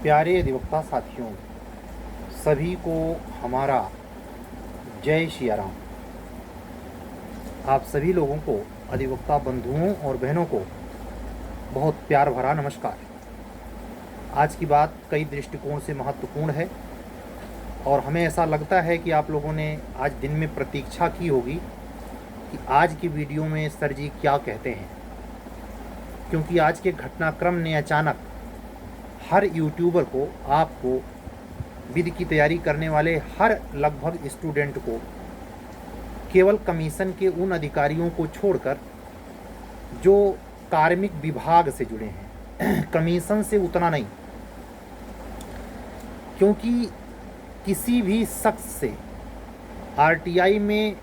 प्यारे अधिवक्ता साथियों, सभी को हमारा जय सिया राम। आप सभी लोगों को, अधिवक्ता बंधुओं और बहनों को बहुत प्यार भरा नमस्कार। आज की बात कई दृष्टिकोण से महत्वपूर्ण है और हमें ऐसा लगता है कि आप लोगों ने आज दिन में प्रतीक्षा की होगी कि आज की वीडियो में सर जी क्या कहते हैं, क्योंकि आज के घटनाक्रम ने अचानक हर यूट्यूबर को, आपको, विधि की तैयारी करने वाले हर लगभग स्टूडेंट को, केवल कमीशन के उन अधिकारियों को छोड़कर जो कार्मिक विभाग से जुड़े हैं, कमीशन से उतना नहीं, क्योंकि किसी भी शख्स से आरटीआई में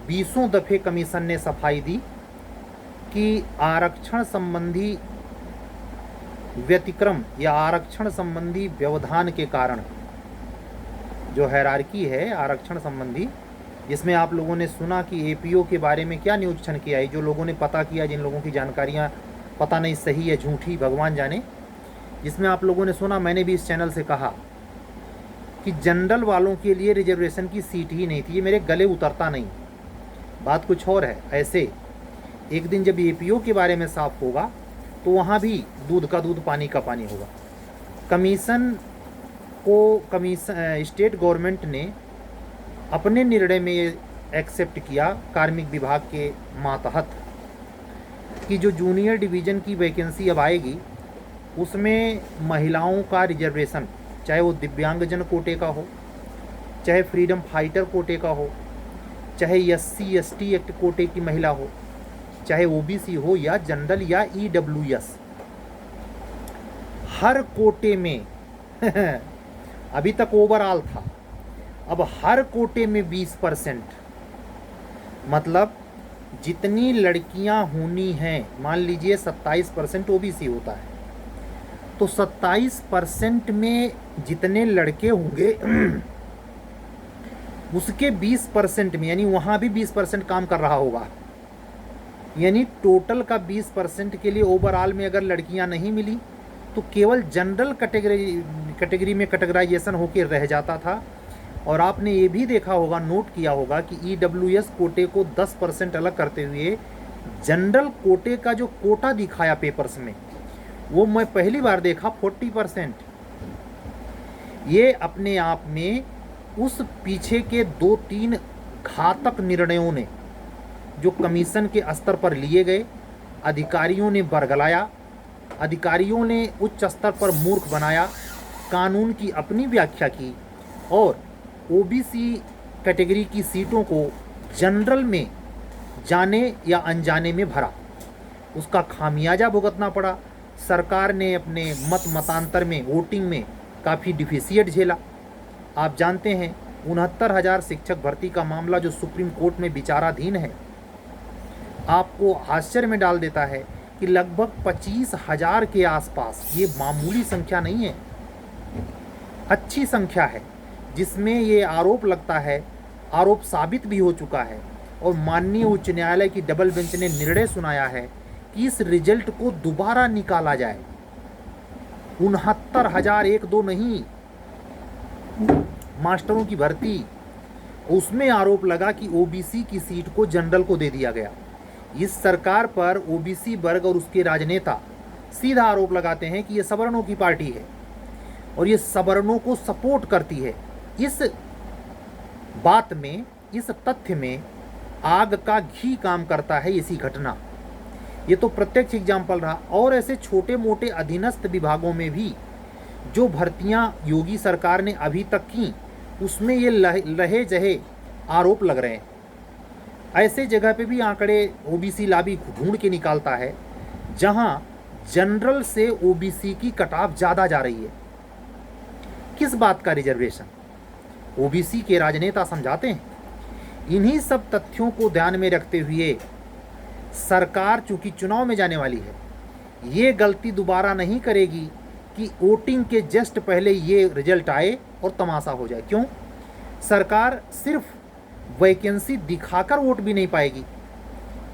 20 दफ़े कमीशन ने सफाई दी कि आरक्षण संबंधी व्यतिक्रम या आरक्षण संबंधी व्यवधान के कारण जो हायरार्की है आरक्षण संबंधी, जिसमें आप लोगों ने सुना कि एपीओ के बारे में क्या निरीक्षण किया है, जो लोगों ने पता किया, जिन लोगों की जानकारियां पता नहीं सही है झूठी भगवान जाने, जिसमें आप लोगों ने सुना, मैंने भी इस चैनल से कहा कि जनरल वालों के लिए रिजर्वेशन की सीट ही नहीं थी। ये मेरे गले उतरता नहीं, बात कुछ और है। ऐसे एक दिन जब एपीओ के बारे में साफ होगा तो वहाँ भी दूध का दूध पानी का पानी होगा। स्टेट गवर्नमेंट ने अपने निर्णय में ये एक्सेप्ट किया कार्मिक विभाग के मातहत कि जो जूनियर डिवीज़न की वैकेंसी अब आएगी उसमें महिलाओं का रिजर्वेशन, चाहे वो दिव्यांगजन कोटे का हो, चाहे फ्रीडम फाइटर कोटे का हो, चाहे SC/ST एक्ट कोटे की महिला हो, चाहे ओबीसी हो या जनरल या ईडब्ल्यूएस, हर कोटे में अभी तक ओवरऑल था, अब हर कोटे में 20%, मतलब जितनी लड़कियां होनी हैं, मान लीजिए 27% ओबीसी होता है, तो 27% में जितने लड़के होंगे उसके 20% में, यानी वहाँ भी 20% काम कर रहा होगा, यानी टोटल का 20% के लिए ओवरऑल में अगर लड़कियां नहीं मिली तो केवल जनरल कैटेगरी में कैटेगराइजेशन होकर रह जाता था। और आपने ये भी देखा होगा, नोट किया होगा कि ईडब्ल्यूएस कोटे को 10% अलग करते हुए जनरल कोटे का जो कोटा दिखाया पेपर्स में, वो मैं पहली बार देखा 40%। ये अपने आप में उस पीछे के 2-3 घातक निर्णयों ने जो कमीशन के स्तर पर लिए गए, अधिकारियों ने बरगलाया, अधिकारियों ने उच्च स्तर पर मूर्ख बनाया, कानून की अपनी व्याख्या की और ओबीसी कैटेगरी की सीटों को जनरल में जाने या अनजाने में भरा, उसका खामियाजा भुगतना पड़ा। सरकार ने अपने मतांतर में, वोटिंग में काफ़ी डिफिशिएट झेला। आप जानते हैं 69,000 शिक्षक भर्ती का मामला जो सुप्रीम कोर्ट में विचाराधीन है, आपको आश्चर्य में डाल देता है कि लगभग 25,000 के आसपास, ये मामूली संख्या नहीं है, अच्छी संख्या है, जिसमें ये आरोप लगता है, आरोप साबित भी हो चुका है और माननीय उच्च न्यायालय की डबल बेंच ने निर्णय सुनाया है कि इस रिजल्ट को दोबारा निकाला जाए। 69,000, 1-2 नहीं, मास्टरों की भर्ती, उसमें आरोप लगा कि ओबीसी की सीट को जनरल को दे दिया गया। इस सरकार पर ओबीसी वर्ग और उसके राजनेता सीधा आरोप लगाते हैं कि ये सवर्णों की पार्टी है और ये सवर्णों को सपोर्ट करती है। इस बात में, इस तथ्य में आग का घी काम करता है इसी घटना। ये तो प्रत्यक्ष एग्जाम्पल रहा। और ऐसे छोटे मोटे अधीनस्थ विभागों में भी जो भर्तियां योगी सरकार ने अभी तक की, उसमें ये लहे जहे आरोप लग रहे हैं। ऐसे जगह पे भी आंकड़े ओबीसी लॉबी ढूंढ के निकालता है जहां जनरल से ओबीसी की कटाव ज़्यादा जा रही है। किस बात का रिजर्वेशन, ओबीसी के राजनेता समझाते हैं। इन्हीं सब तथ्यों को ध्यान में रखते हुए सरकार, चूंकि चुनाव में जाने वाली है, ये गलती दोबारा नहीं करेगी कि वोटिंग के जस्ट पहले ये रिजल्ट आए और तमाशा हो जाए। क्यों? सरकार सिर्फ वैकेंसी दिखाकर वोट भी नहीं पाएगी,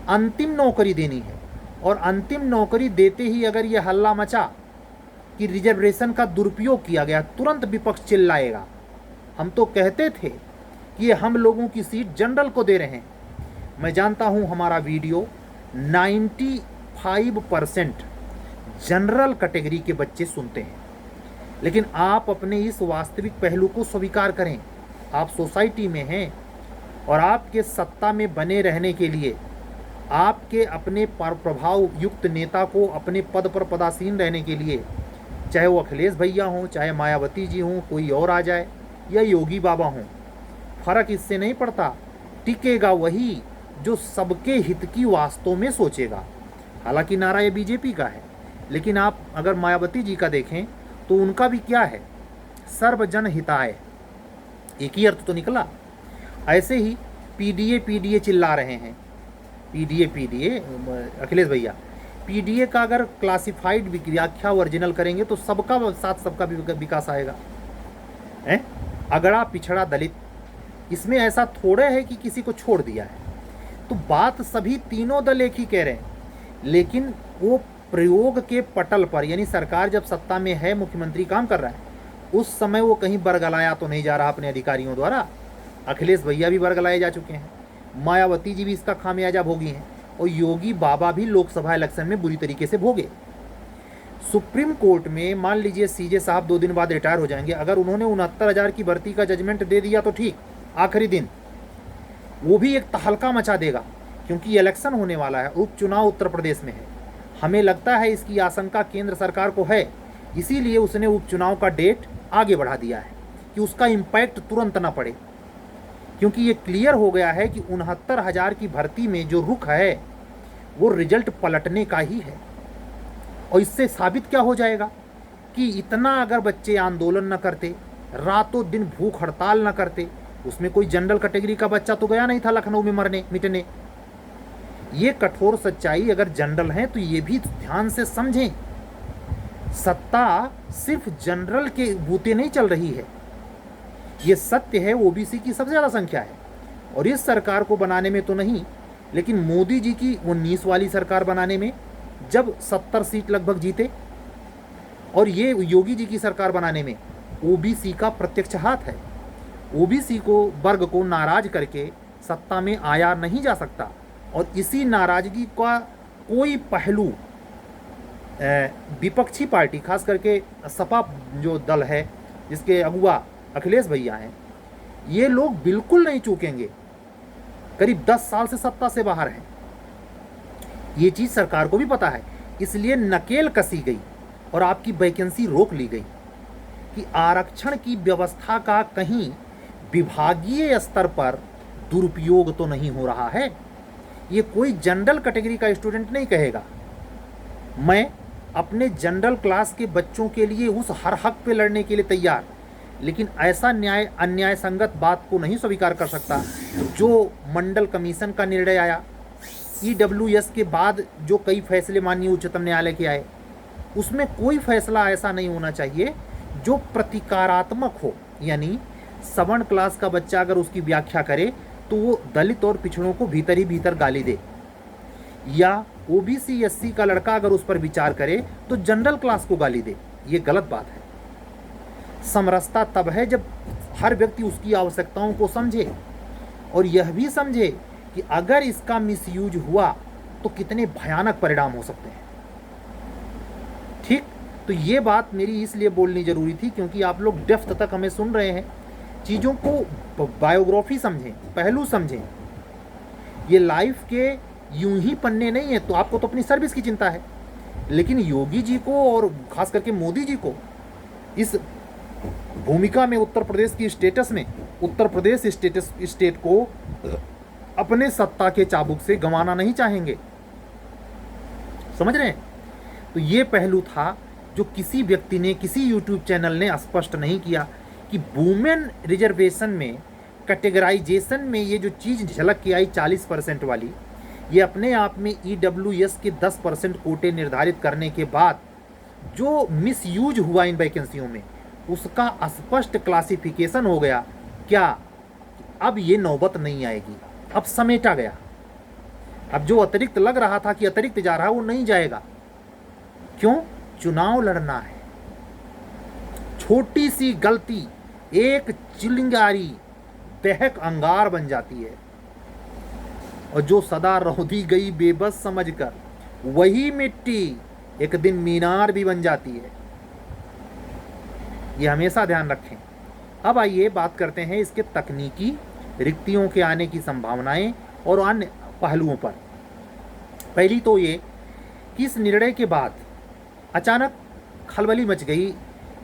अंतिम नौकरी देनी है और अंतिम नौकरी देते ही अगर ये हल्ला मचा कि रिजर्वेशन का दुरुपयोग किया गया, तुरंत विपक्ष चिल्लाएगा। हम तो कहते थे कि ये हम लोगों की सीट जनरल को दे रहे हैं। मैं जानता हूं हमारा वीडियो 95% जनरल कैटेगरी के बच्चे सुनते हैं, लेकिन आप अपने इस वास्तविक पहलू को स्वीकार करें। आप सोसाइटी में हैं और आपके सत्ता में बने रहने के लिए आपके अपने प्रभाव युक्त नेता को अपने पद पर पदासीन रहने के लिए, चाहे वो अखिलेश भैया हों, चाहे मायावती जी हों, कोई और आ जाए, या योगी बाबा हों, फर्क इससे नहीं पड़ता। टिकेगा वही जो सबके हित की वास्तव में सोचेगा। हालांकि नारा ये बीजेपी का है, लेकिन आप अगर मायावती जी का देखें तो उनका भी क्या है, सर्वजन हिताय, एक ही अर्थ तो निकला। ऐसे ही पीडीए पीडीए चिल्ला रहे हैं, पीडीए अखिलेश भैया, पीडीए का अगर क्लासिफाइड व्याख्या ओरिजिनल करेंगे तो सबका साथ सबका विकास आएगा। हैं? अगड़ा पिछड़ा दलित, इसमें ऐसा थोड़े है कि किसी को छोड़ दिया है। तो बात सभी तीनों दल एक ही कह रहे हैं, लेकिन वो प्रयोग के पटल पर, यानी सरकार जब सत्ता में है, मुख्यमंत्री काम कर रहा है, उस समय वो कहीं बरगलाया तो नहीं जा रहा अपने अधिकारियों द्वारा। अखिलेश भैया भी बरगलाए जा चुके हैं, मायावती जी भी इसका खामियाजा भोगी हैं, और योगी बाबा भी लोकसभा इलेक्शन में बुरी तरीके से भोगे। सुप्रीम कोर्ट में मान लीजिए सीजे साहब 2 दिन बाद रिटायर हो जाएंगे, अगर उन्होंने 69,000 की भर्ती का जजमेंट दे दिया तो ठीक, आखिरी दिन वो भी एक तहलका मचा देगा, क्योंकि इलेक्शन होने वाला है, उपचुनाव उत्तर प्रदेश में है। हमें लगता है इसकी आशंका केंद्र सरकार को है, इसीलिए उसने उपचुनाव का डेट आगे बढ़ा दिया है कि उसका इम्पैक्ट तुरंत ना पड़े, क्योंकि ये क्लियर हो गया है कि 69,000 की भर्ती में जो रुख है वो रिजल्ट पलटने का ही है। और इससे साबित क्या हो जाएगा कि इतना अगर बच्चे आंदोलन न करते, रातों दिन भूख हड़ताल न करते, उसमें कोई जनरल कैटेगरी का बच्चा तो गया नहीं था लखनऊ में मरने मिटने। ये कठोर सच्चाई अगर जनरल हैं तो ये भी ध्यान से समझें, सत्ता सिर्फ जनरल के बूते नहीं चल रही है, ये सत्य है ओबीसी की सबसे ज़्यादा संख्या है। और इस सरकार को बनाने में तो नहीं, लेकिन मोदी जी की 19 वाली सरकार बनाने में, जब 70 सीट लगभग जीते, और ये योगी जी की सरकार बनाने में ओबीसी का प्रत्यक्ष हाथ है। ओबीसी को वर्ग को नाराज करके सत्ता में आया नहीं जा सकता, और इसी नाराजगी का कोई पहलू विपक्षी पार्टी, खास करके सपा जो दल है जिसके अगुवा अखिलेश भैया हैं, ये लोग बिल्कुल नहीं चूकेंगे। करीब 10 साल से सत्ता से बाहर हैं, ये चीज़ सरकार को भी पता है, इसलिए नकेल कसी गई और आपकी वैकेंसी रोक ली गई कि आरक्षण की व्यवस्था का कहीं विभागीय स्तर पर दुरुपयोग तो नहीं हो रहा है। ये कोई जनरल कैटेगरी का स्टूडेंट नहीं कहेगा, मैं अपने जनरल क्लास के बच्चों के लिए उस हर हक पे लड़ने के लिए तैयार, लेकिन ऐसा अन्याय संगत बात को नहीं स्वीकार कर सकता जो मंडल कमीशन का निर्णय आया, ईडब्ल्यूएस के बाद जो कई फैसले माननीय उच्चतम न्यायालय के आए, उसमें कोई फैसला ऐसा नहीं होना चाहिए जो प्रतिकारात्मक हो। यानी सवर्ण क्लास का बच्चा अगर उसकी व्याख्या करे तो वो दलित और पिछड़ों को भीतर ही भीतर गाली दे, या ओबीसी एससी का लड़का अगर उस पर विचार करे तो जनरल क्लास को गाली दे, ये गलत बात है। समरसता तब है जब हर व्यक्ति उसकी आवश्यकताओं को समझे और यह भी समझे कि अगर इसका मिसयूज हुआ तो कितने भयानक परिणाम हो सकते हैं। ठीक, तो ये बात मेरी इसलिए बोलनी जरूरी थी क्योंकि आप लोग डेप्थ तक हमें सुन रहे हैं, चीज़ों को बायोग्राफी समझें, पहलू समझें। ये लाइफ के यूं ही पन्ने नहीं है, तो आपको तो अपनी सर्विस की चिंता है, लेकिन योगी जी को और खास करके मोदी जी को इस भूमिका में, उत्तर प्रदेश की स्टेटस में, उत्तर प्रदेश स्टेट को अपने सत्ता के चाबुक से गंवाना नहीं चाहेंगे। समझ रहे हैं? तो ये पहलू था जो किसी व्यक्ति ने, किसी यूट्यूब चैनल ने स्पष्ट नहीं किया कि वुमेन रिजर्वेशन में, कैटेगराइजेशन में ये जो चीज़ झलक के आई 40% वाली, ये अपने आप में ईडब्ल्यूएस के 10% कोटे निर्धारित करने के बाद जो मिसयूज हुआ इन वैकेंसियों में, उसका स्पष्ट क्लासिफिकेशन हो गया। क्या अब ये नौबत नहीं आएगी, अब समेटा गया। अब जो अतिरिक्त लग रहा था कि अतिरिक्त जा रहा है, वो नहीं जाएगा। क्यों? चुनाव लड़ना है, छोटी सी गलती एक चिंगारी दहक अंगार बन जाती है, और जो सदा रौंदी गई बेबस समझकर वही मिट्टी एक दिन मीनार भी बन जाती है। ये हमेशा ध्यान रखें। अब आइए बात करते हैं इसके तकनीकी रिक्तियों के आने की संभावनाएं और अन्य पहलुओं पर। पहली तो ये कि इस निर्णय के बाद अचानक खलबली मच गई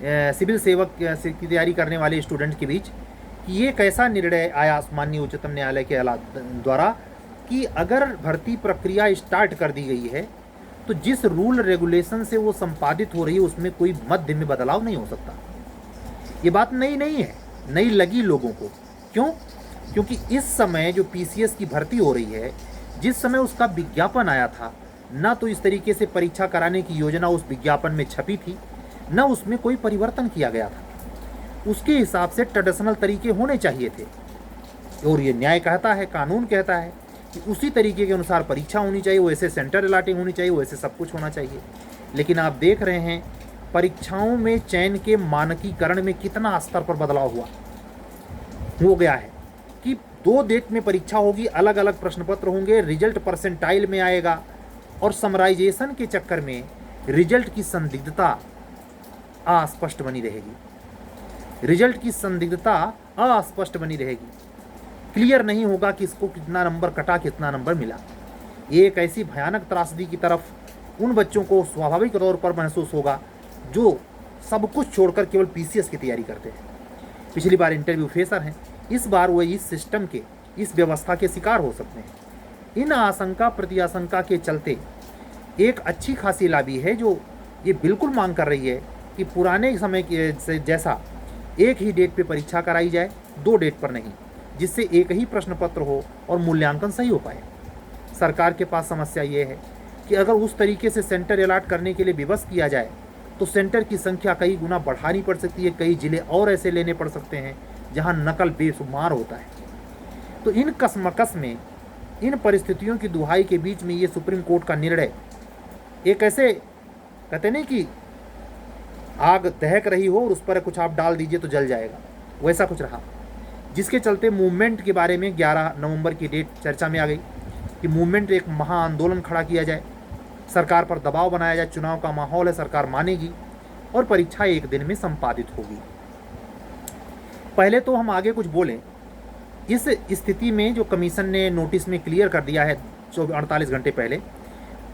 सिविल सेवक की तैयारी करने वाले स्टूडेंट के बीच कि ये कैसा निर्णय आया माननीय उच्चतम न्यायालय के द्वारा कि अगर भर्ती प्रक्रिया स्टार्ट कर दी गई है तो जिस रूल रेगुलेशन से वो संपादित हो रही है उसमें कोई मध्य में बदलाव नहीं हो सकता। ये बात नई नहीं है, नई लगी लोगों को। क्यों? क्योंकि इस समय जो पीसीएस की भर्ती हो रही है, जिस समय उसका विज्ञापन आया था, ना तो इस तरीके से परीक्षा कराने की योजना उस विज्ञापन में छपी थी, न उसमें कोई परिवर्तन किया गया था। उसके हिसाब से ट्रेडिशनल तरीके होने चाहिए थे, और ये न्याय कहता है, कानून कहता है कि उसी तरीके के अनुसार परीक्षा होनी चाहिए, वैसे सेंटर अलॉटिंग होनी चाहिए, वैसे सब कुछ होना चाहिए। लेकिन आप देख रहे हैं परीक्षाओं में चयन के मानकीकरण में कितना स्तर पर बदलाव हो गया है कि 2 डेट में परीक्षा होगी, अलग अलग प्रश्न पत्र होंगे, रिजल्ट परसेंटाइल में आएगा, और समराइजेशन के चक्कर में रिजल्ट की संदिग्धता अस्पष्ट बनी रहेगी। रिजल्ट की संदिग्धता अस्पष्ट बनी रहेगी, क्लियर नहीं होगा कि इसको कितना नंबर कटा, कितना नंबर मिला। ये एक ऐसी भयानक त्रासदी की तरफ उन बच्चों को स्वाभाविक तौर पर महसूस होगा जो सब कुछ छोड़कर केवल पीसीएस की तैयारी करते हैं। पिछली बार इंटरव्यू फेसर हैं, इस बार वो इस सिस्टम के, इस व्यवस्था के शिकार हो सकते हैं। इन आशंका प्रत्याशंका के चलते एक अच्छी खासी लॉबी है जो ये बिल्कुल मांग कर रही है कि पुराने समय के से जैसा एक ही डेट पे परीक्षा कराई जाए, 2 डेट पर नहीं, जिससे एक ही प्रश्न पत्र हो और मूल्यांकन सही हो पाए। सरकार के पास समस्या ये है कि अगर उस तरीके से सेंटर अलॉट करने के लिए विवश किया जाए तो सेंटर की संख्या कई गुना बढ़ानी पड़ सकती है, कई जिले और ऐसे लेने पड़ सकते हैं जहां नकल बेशुमार होता है। तो इन कसमकस में, इन परिस्थितियों की दुहाई के बीच में ये सुप्रीम कोर्ट का निर्णय एक ऐसे, कहते नहीं कि आग दहक रही हो और उस पर कुछ आप डाल दीजिए तो जल जाएगा, वैसा कुछ रहा, जिसके चलते मूवमेंट के बारे में 11 नवंबर की डेट चर्चा में आ गई कि मूवमेंट एक महा आंदोलन खड़ा किया जाए, सरकार पर दबाव बनाया जाए, चुनाव का माहौल है, सरकार मानेगी और परीक्षा एक दिन में संपादित होगी। पहले तो हम आगे कुछ बोलें, इस स्थिति में जो कमीशन ने नोटिस में क्लियर कर दिया है 48 घंटे पहले,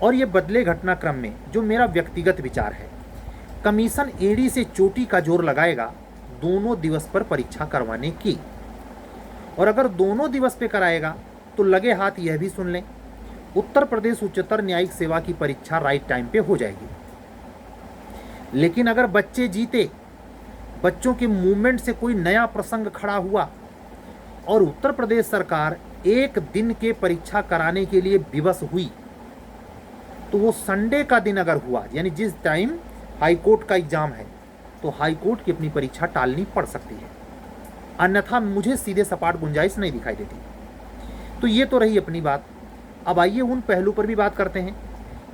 और ये बदले घटनाक्रम में जो मेरा व्यक्तिगत विचार है, कमीशन एड़ी से चोटी का जोर लगाएगा दोनों दिवस पर परीक्षा करवाने की। और अगर दोनों दिवस पे कराएगा तो लगे हाथ यह भी सुन लें, उत्तर प्रदेश उच्चतर न्यायिक सेवा की परीक्षा राइट टाइम पे हो जाएगी। लेकिन अगर बच्चे जीते, बच्चों के मूवमेंट से कोई नया प्रसंग खड़ा हुआ और उत्तर प्रदेश सरकार एक दिन के परीक्षा कराने के लिए विवश हुई, तो वो संडे का दिन अगर हुआ, यानी जिस टाइम हाई कोर्ट का एग्जाम है, तो हाई कोर्ट की अपनी परीक्षा टालनी पड़ सकती है। अन्यथा मुझे सीधे सपाट गुंजाइश नहीं दिखाई देती। तो ये तो रही अपनी बात। अब आइए उन पहलू पर भी बात करते हैं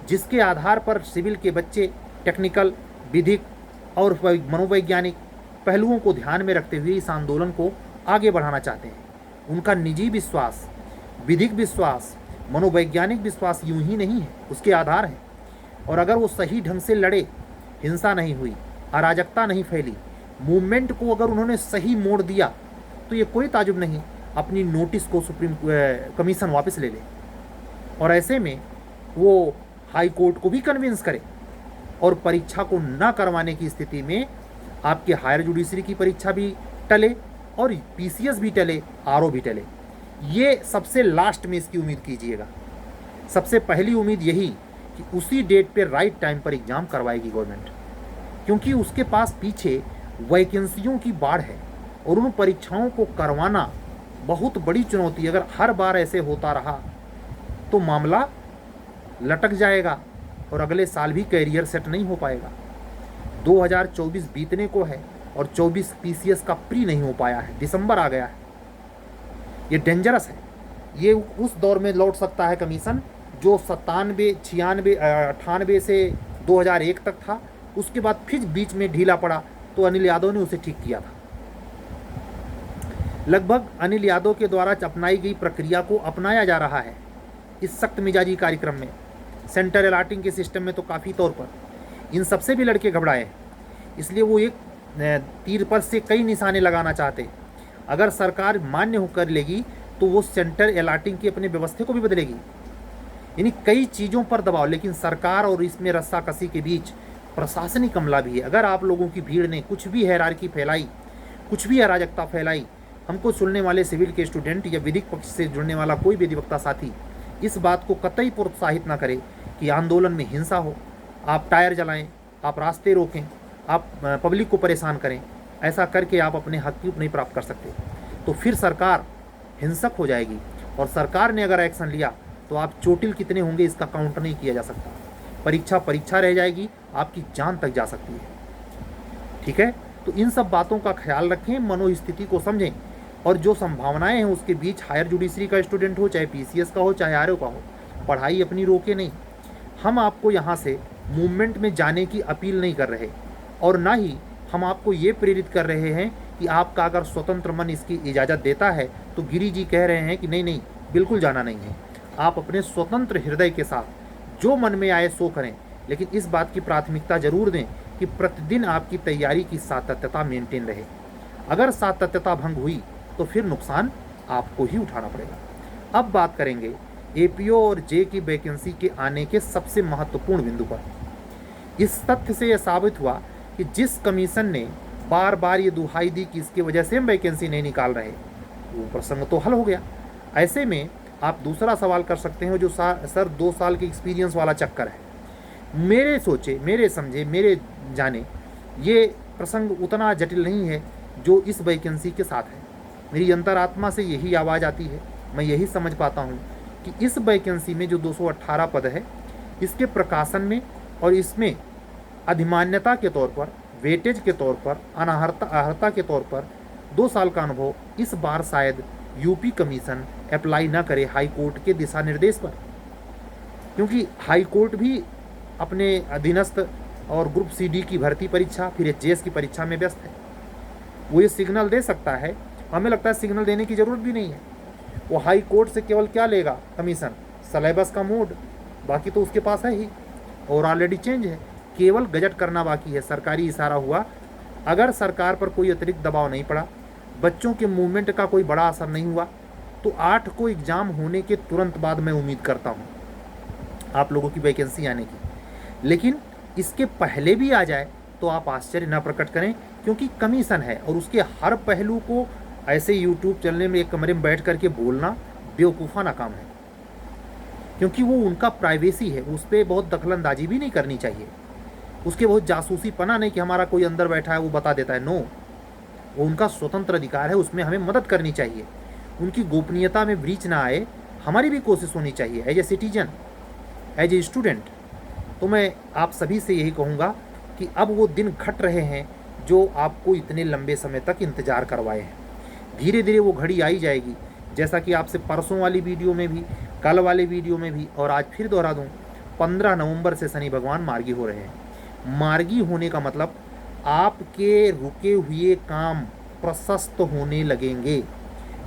जिसके आधार पर सिविल के बच्चे टेक्निकल, विधिक और मनोवैज्ञानिक पहलुओं को ध्यान में रखते हुए इस आंदोलन को आगे बढ़ाना चाहते हैं। उनका निजी विश्वास, विधिक विश्वास, मनोवैज्ञानिक विश्वास यूं ही नहीं है, उसके आधार हैं। और अगर वो सही ढंग से लड़े, हिंसा नहीं हुई, अराजकता नहीं फैली, मूवमेंट को अगर उन्होंने सही मोड़ दिया, तो ये कोई ताजुब नहीं अपनी नोटिस को सुप्रीम कमीशन वापस ले ले और ऐसे में वो हाई कोर्ट को भी कन्विंस करे और परीक्षा को ना करवाने की स्थिति में आपके हायर जुडिशरी की परीक्षा भी टले और पीसीएस भी टले, आरओ भी टले। ये सबसे लास्ट में इसकी उम्मीद कीजिएगा। सबसे पहली उम्मीद यही कि उसी डेट पे राइट टाइम पर एग्ज़ाम करवाएगी गवर्नमेंट, क्योंकि उसके पास पीछे वैकेंसियों की बाढ़ है और उन परीक्षाओं को करवाना बहुत बड़ी चुनौती। अगर हर बार ऐसे होता रहा तो मामला लटक जाएगा और अगले साल भी कैरियर सेट नहीं हो पाएगा। 2024 बीतने को है और 24 पीसीएस का प्री नहीं हो पाया है, दिसंबर आ गया है। ये डेंजरस है। ये उस दौर में लौट सकता है कमीशन जो 97, 96, 98 से 2001 तक था। उसके बाद फिर बीच में ढीला पड़ा तो अनिल यादव ने उसे ठीक किया था। लगभग अनिल यादव के द्वारा अपनाई गई प्रक्रिया को अपनाया जा रहा है इस सख्त मिजाजी कार्यक्रम में। सेंटर अलॉटिंग के सिस्टम में तो काफ़ी तौर पर इन सबसे भी लड़के घबराए, इसलिए वो एक तीर पर से कई निशाने लगाना चाहते। अगर सरकार मान्य होकर लेगी तो वो सेंटर अलॉटिंग की अपनी व्यवस्था को भी बदलेगी, यानी कई चीज़ों पर दबाव। लेकिन सरकार और इसमें रस्साकसी के बीच प्रशासनिक अमला भी है। अगर आप लोगों की भीड़ ने कुछ भी हैरारकी फैलाई, कुछ भी अराजकता फैलाई, हमको सुनने वाले सिविल के स्टूडेंट या विधिक पक्ष से जुड़ने वाला कोई भी अधिवक्ता साथी इस बात को कतई प्रोत्साहित ना करे कि आंदोलन में हिंसा हो, आप टायर जलाएं, आप रास्ते रोकें, आप पब्लिक को परेशान करें। ऐसा करके आप अपने हक की नहीं प्राप्त कर सकते। तो फिर सरकार हिंसक हो जाएगी, और सरकार ने अगर एक्शन लिया तो आप चोटिल कितने होंगे इसका काउंटर नहीं किया जा सकता। परीक्षा रह जाएगी, आपकी जान तक जा सकती है। ठीक है, तो इन सब बातों का ख्याल रखें, मनोस्थिति को समझें, और जो संभावनाएं हैं उसके बीच हायर जुडिशरी का स्टूडेंट हो, चाहे पीसीएस का हो, चाहे आरओ का हो, पढ़ाई अपनी रोके नहीं। हम आपको यहाँ से मूवमेंट में जाने की अपील नहीं कर रहे, और ना ही हम आपको ये प्रेरित कर रहे हैं कि आपका अगर स्वतंत्र मन इसकी इजाज़त देता है तो गिरी जी कह रहे हैं कि नहीं, बिल्कुल जाना नहीं है। आप अपने स्वतंत्र हृदय के साथ जो मन में आए सो करें, लेकिन इस बात की प्राथमिकता जरूर दें कि प्रतिदिन आपकी तैयारी की सातत्यता मेंटेन रहे। अगर सातत्यता भंग हुई तो फिर नुकसान आपको ही उठाना पड़ेगा। अब बात करेंगे एपीओ और जे की वैकेंसी के आने के सबसे महत्वपूर्ण बिंदु पर। इस तथ्य से यह साबित हुआ कि जिस कमीशन ने बार बार ये दुहाई दी कि इसकी वजह से हम वैकेंसी नहीं निकाल रहे, वो प्रसंग तो हल हो गया। ऐसे में आप दूसरा सवाल कर सकते हैं, जो सर 2 साल के एक्सपीरियंस वाला चक्कर है। मेरे सोचे, मेरे समझे, मेरे जाने ये प्रसंग उतना जटिल नहीं है जो इस वैकेंसी के साथ है। मेरी अंतरात्मा से यही आवाज़ आती है, मैं यही समझ पाता हूँ कि इस वैकेंसी में जो 218 पद है, इसके प्रकाशन में और इसमें अधिमान्यता के तौर पर, वेटेज के तौर पर, अनर्हता के तौर पर 2 साल का अनुभव इस बार शायद यूपी कमीशन अप्लाई ना करे हाई कोर्ट के दिशा निर्देश पर, क्योंकि हाई कोर्ट भी अपने अधीनस्थ और ग्रुप सीडी की भर्ती परीक्षा, फिर एचजेएस की परीक्षा में व्यस्त है। वो ये सिग्नल दे सकता है, हमें लगता है सिग्नल देने की ज़रूरत भी नहीं है। वो हाई कोर्ट से केवल क्या लेगा कमीशन, सिलेबस का मोड, बाकी तो उसके पास है ही और ऑलरेडी चेंज है, केवल गजट करना बाकी है। सरकारी इशारा हुआ, अगर सरकार पर कोई अतिरिक्त दबाव नहीं पड़ा, बच्चों के मूवमेंट का कोई बड़ा असर नहीं हुआ, तो 8 को एग्ज़ाम होने के तुरंत बाद मैं उम्मीद करता हूँ आप लोगों की वैकेंसी आने की। लेकिन इसके पहले भी आ जाए तो आप आश्चर्य न प्रकट करें, क्योंकि कमीशन है और उसके हर पहलू को ऐसे यूट्यूब चैनल में एक कमरे में बैठ करके बोलना बेवकूफ़ाना काम है, क्योंकि वो उनका प्राइवेसी है, उस पर बहुत दखलंदाजी भी नहीं करनी चाहिए। उसके बहुत जासूसी पना नहीं कि हमारा कोई अंदर बैठा है वो बता देता है, नो, वो उनका स्वतंत्र अधिकार है, उसमें हमें मदद करनी चाहिए। उनकी गोपनीयता में ब्रीच ना आए, हमारी भी कोशिश होनी चाहिए as a citizen, as a student. तो मैं आप सभी से यही कहूँगा कि अब वो दिन घट रहे हैं जो आपको इतने लंबे समय तक इंतज़ार करवाए हैं। धीरे धीरे वो घड़ी आई जाएगी, जैसा कि आपसे परसों वाली वीडियो में भी, कल वाले वीडियो में भी, और आज फिर दोहरा दूँ, 15 नवंबर से शनि भगवान मार्गी हो रहे हैं। मार्गी होने का मतलब आपके रुके हुए काम प्रशस्त होने लगेंगे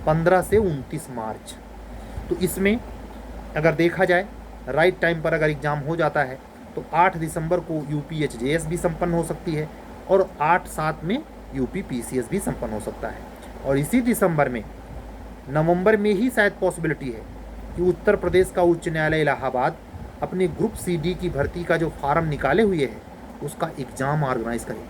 15 से 29 मार्च। तो इसमें अगर देखा जाए राइट टाइम पर अगर एग्ज़ाम हो जाता है तो 8 दिसंबर को यूपी एचजेएस भी संपन्न हो सकती है और 8-7 में यूपी पीसीएस भी संपन्न हो सकता है। और इसी दिसंबर में, नवंबर में ही शायद पॉसिबिलिटी है कि उत्तर प्रदेश का उच्च न्यायालय इलाहाबाद अपने ग्रुप सीडी की भर्ती का जो फार्म निकाले हुए है उसका एग्ज़ाम ऑर्गेनाइज करे।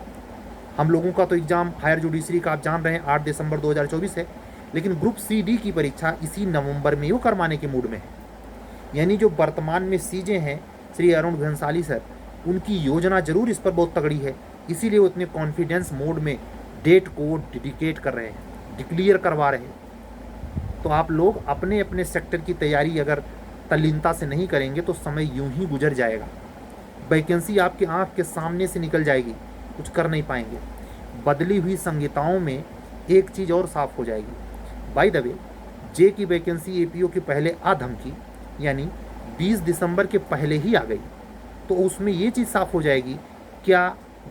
हम लोगों का तो एग्ज़ाम हायर जुडिशरी का आप जान रहे हैं 8 दिसंबर 2024 है, लेकिन ग्रुप सीडी की परीक्षा इसी नवंबर में वो करवाने के मूड में है। यानी जो वर्तमान में सीजे हैं श्री अरुण भंसाली सर, उनकी योजना जरूर इस पर बहुत तगड़ी है, इसीलिए वो इतने कॉन्फिडेंस मोड में डेट को डेडिकेट कर रहे हैं, डिक्लेयर करवा रहे हैं। तो आप लोग अपने अपने सेक्टर की तैयारी अगर तल्लीनता से नहीं करेंगे तो समय यूं ही गुजर जाएगा, वैकेंसी आपके आंख के सामने से निकल जाएगी, कुछ कर नहीं पाएंगे। बदली हुई संहिताओं में एक चीज़ और साफ हो जाएगी। बाय द वे, जे की वैकेंसी एपीओ के पहले आ धमकी, यानी 20 दिसंबर के पहले ही आ गई, तो उसमें ये चीज़ साफ हो जाएगी क्या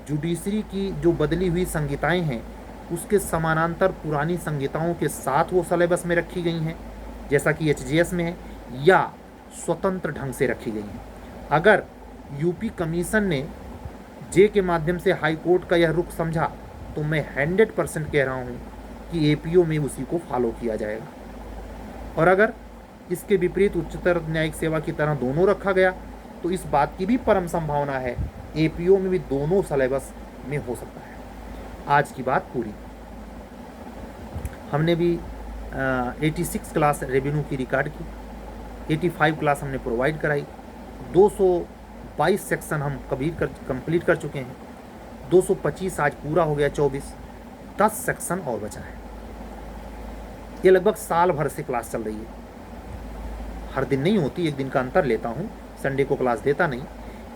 जुडिशरी की जो बदली हुई संहिताएं हैं उसके समानांतर पुरानी संहिताओं के साथ वो सिलेबस में रखी गई हैं, जैसा कि एचजीएस में है, या स्वतंत्र ढंग से रखी गई हैं। अगर यूपी कमीशन ने जे के माध्यम से हाई कोर्ट का यह रुख समझा तो मैं 100% कह रहा हूँ कि एपीओ में उसी को फॉलो किया जाएगा, और अगर इसके विपरीत उच्चतर न्यायिक सेवा की तरह दोनों रखा गया तो इस बात की भी परम संभावना है एपीओ में भी दोनों सिलेबस में हो सकता है। आज की बात पूरी। हमने भी 86 क्लास रेवेन्यू की रिकॉर्ड की, 85 क्लास हमने प्रोवाइड कराई, 222 सेक्शन हम कंप्लीट कर चुके हैं, 225 आज पूरा हो गया, 10 सेक्शन और बचा है। ये लगभग साल भर से क्लास चल रही है, हर दिन नहीं होती, एक दिन का अंतर लेता हूँ, संडे को क्लास देता नहीं।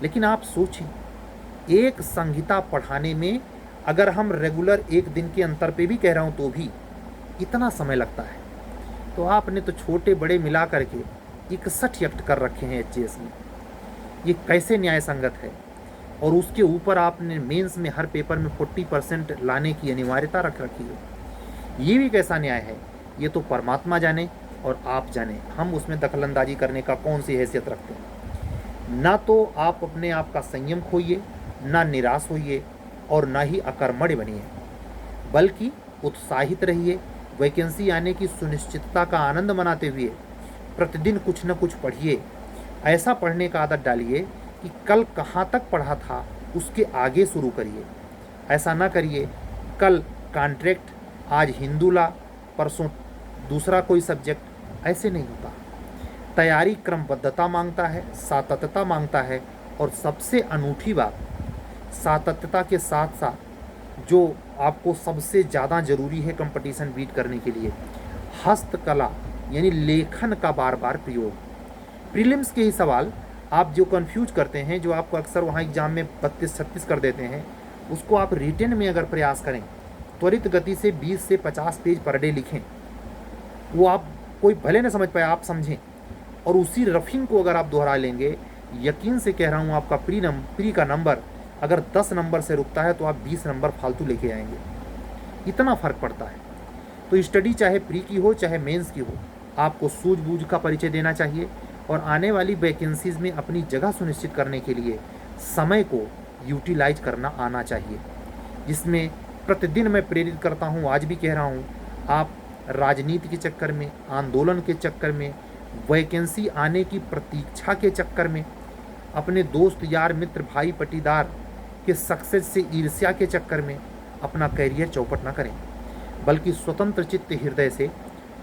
लेकिन आप सोचिए, एक संहिता पढ़ाने में अगर हम रेगुलर एक दिन के अंतर पे भी कह रहा हूँ तो भी इतना समय लगता है, तो आपने तो छोटे बड़े मिला करके 61 एक्ट कर रखे हैं एचजीएस में। ये कैसे न्याय संगत है? और उसके ऊपर आपने मेंस में हर पेपर में 40% लाने की अनिवार्यता रख रखी है। ये भी कैसा न्याय है? ये तो परमात्मा जाने और आप जाने, हम उसमें दखलंदाजी करने का कौन सी हैसियत रखते हैं। ना तो आप अपने आप का संयम खोइए, ना निराश होइए, और ना ही अकर्मण्य बनिए, बल्कि उत्साहित रहिए। वैकेंसी आने की सुनिश्चितता का आनंद मनाते हुए प्रतिदिन कुछ न कुछ पढ़िए। ऐसा पढ़ने का आदत डालिए कि कल कहाँ तक पढ़ा था उसके आगे शुरू करिए। ऐसा ना करिए कल कॉन्ट्रैक्ट, आज हिंदू ला, परसों दूसरा कोई सब्जेक्ट, ऐसे नहीं होता। तैयारी क्रमबद्धता मांगता है, सातत्यता मांगता है, और सबसे अनूठी बात, सातत्यता के साथ साथ जो आपको सबसे ज़्यादा ज़रूरी है कंपटीशन बीट करने के लिए, हस्तकला यानी लेखन का बार बार प्रयोग। प्रीलिम्स के ही सवाल आप जो कंफ्यूज करते हैं, जो आपको अक्सर वहाँ एग्जाम में 32-36 कर देते हैं, उसको आप रिटन में अगर प्रयास करें, त्वरित गति से 20 से 50 पेज पर डे लिखें, वो आप कोई भले न समझ पाए, आप समझें, और उसी रफिंग को अगर आप दोहरा लेंगे, यकीन से कह रहा हूँ आपका प्री का नंबर अगर 10 नंबर से रुकता है तो आप 20 नंबर फालतू लेके आएंगे। इतना फ़र्क पड़ता है। तो स्टडी चाहे प्री की हो चाहे मेंस की हो, आपको सूझबूझ का परिचय देना चाहिए, और आने वाली वैकेंसीज़ में अपनी जगह सुनिश्चित करने के लिए समय को यूटिलाइज करना आना चाहिए, जिसमें प्रतिदिन मैं प्रेरित करता हूँ, आज भी कह रहा हूँ, आप राजनीति के चक्कर में, आंदोलन के चक्कर में, वैकेंसी आने की प्रतीक्षा के चक्कर में, अपने दोस्त यार मित्र भाई पटीदार के सक्सेस से ईर्ष्या के चक्कर में अपना कैरियर चौपट ना करें, बल्कि स्वतंत्र चित्त हृदय से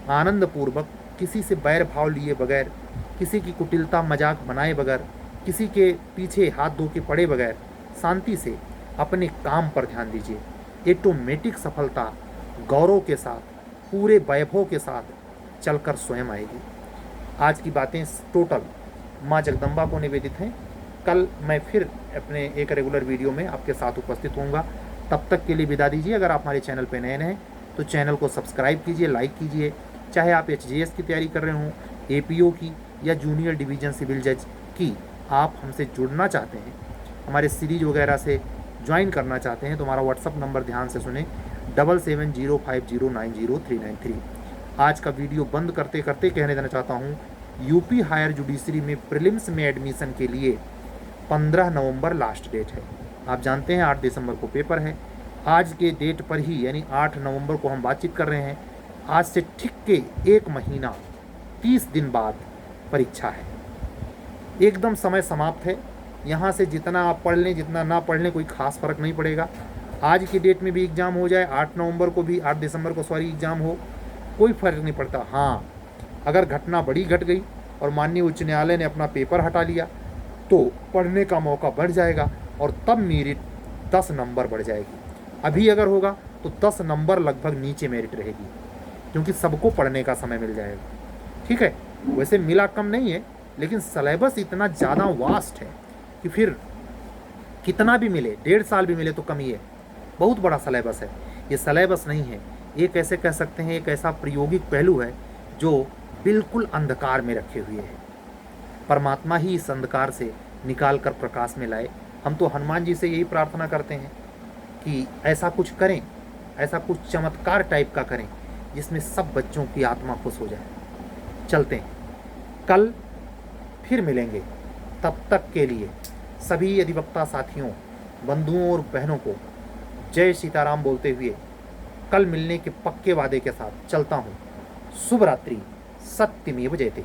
आनंदपूर्वक, किसी से बैर भाव लिए बगैर, किसी की कुटिलता मजाक बनाए बगैर, किसी के पीछे हाथ धो के पड़े बगैर शांति से अपने काम पर ध्यान दीजिए। ऑटोमेटिक सफलता गौरव के साथ, पूरे वैभव के साथ चलकर स्वयं आएगी। आज की बातें टोटल माँ जगदम्बा को निवेदित हैं। कल मैं फिर अपने एक रेगुलर वीडियो में आपके साथ उपस्थित होऊंगा। तब तक के लिए विदा दीजिए। अगर आप हमारे चैनल पर नए हैं तो चैनल को सब्सक्राइब कीजिए, लाइक कीजिए। चाहे आप एचजीएस की तैयारी कर रहे हों, एपीओ की, या जूनियर डिवीज़न सिविल जज की, आप हमसे जुड़ना चाहते हैं, हमारे सीरीज वगैरह से ज्वाइन करना चाहते हैं, तो हमारा व्हाट्सअप नंबर ध्यान से सुने, 7705090393। आज का वीडियो बंद करते करते कहने देना चाहता हूँ, यूपी हायर जुडिशरी में प्रीलिम्स में एडमिशन के लिए 15 नवंबर लास्ट डेट है। आप जानते हैं 8 दिसंबर को पेपर है। आज के डेट पर ही यानी 8 नवंबर को हम बातचीत कर रहे हैं। आज से ठीक के 1 महीना 30 दिन बाद परीक्षा है। एकदम समय समाप्त है। यहाँ से जितना आप पढ़ लें, जितना ना पढ़ लें, कोई खास फ़र्क नहीं पड़ेगा। आज की डेट में भी एग्ज़ाम हो जाए, 8 नवंबर को भी, 8 दिसंबर को एग्ज़ाम हो, कोई फ़र्क नहीं पड़ता। हाँ, अगर घटना बड़ी घट गई और माननीय उच्च न्यायालय ने अपना पेपर हटा लिया तो पढ़ने का मौका बढ़ जाएगा, और तब मेरिट 10 नंबर बढ़ जाएगी। अभी अगर होगा तो 10 नंबर लगभग नीचे मेरिट रहेगी, क्योंकि सबको पढ़ने का समय मिल जाएगा। ठीक है, वैसे मिला कम नहीं है, लेकिन सिलेबस इतना ज़्यादा वास्ट है कि फिर कितना भी मिले, 1.5 साल भी मिले तो कम ही है। बहुत बड़ा सिलेबस है। ये सिलेबस नहीं है, ये कैसे कह सकते हैं, एक ऐसा प्रायोगिक पहलू है जो बिल्कुल अंधकार में रखे हुए है। परमात्मा ही इस अंधकार से निकाल कर प्रकाश में लाए। हम तो हनुमान जी से यही प्रार्थना करते हैं कि ऐसा कुछ करें, ऐसा कुछ चमत्कार टाइप का करें जिसमें सब बच्चों की आत्मा खुश हो जाए। चलते हैं, कल फिर मिलेंगे। तब तक के लिए सभी अधिवक्ता साथियों, बंधुओं और बहनों को जय सीताराम बोलते हुए कल मिलने के पक्के वादे के साथ चलता हूँ। शुभ रात्रि। सत्यमेव जयते।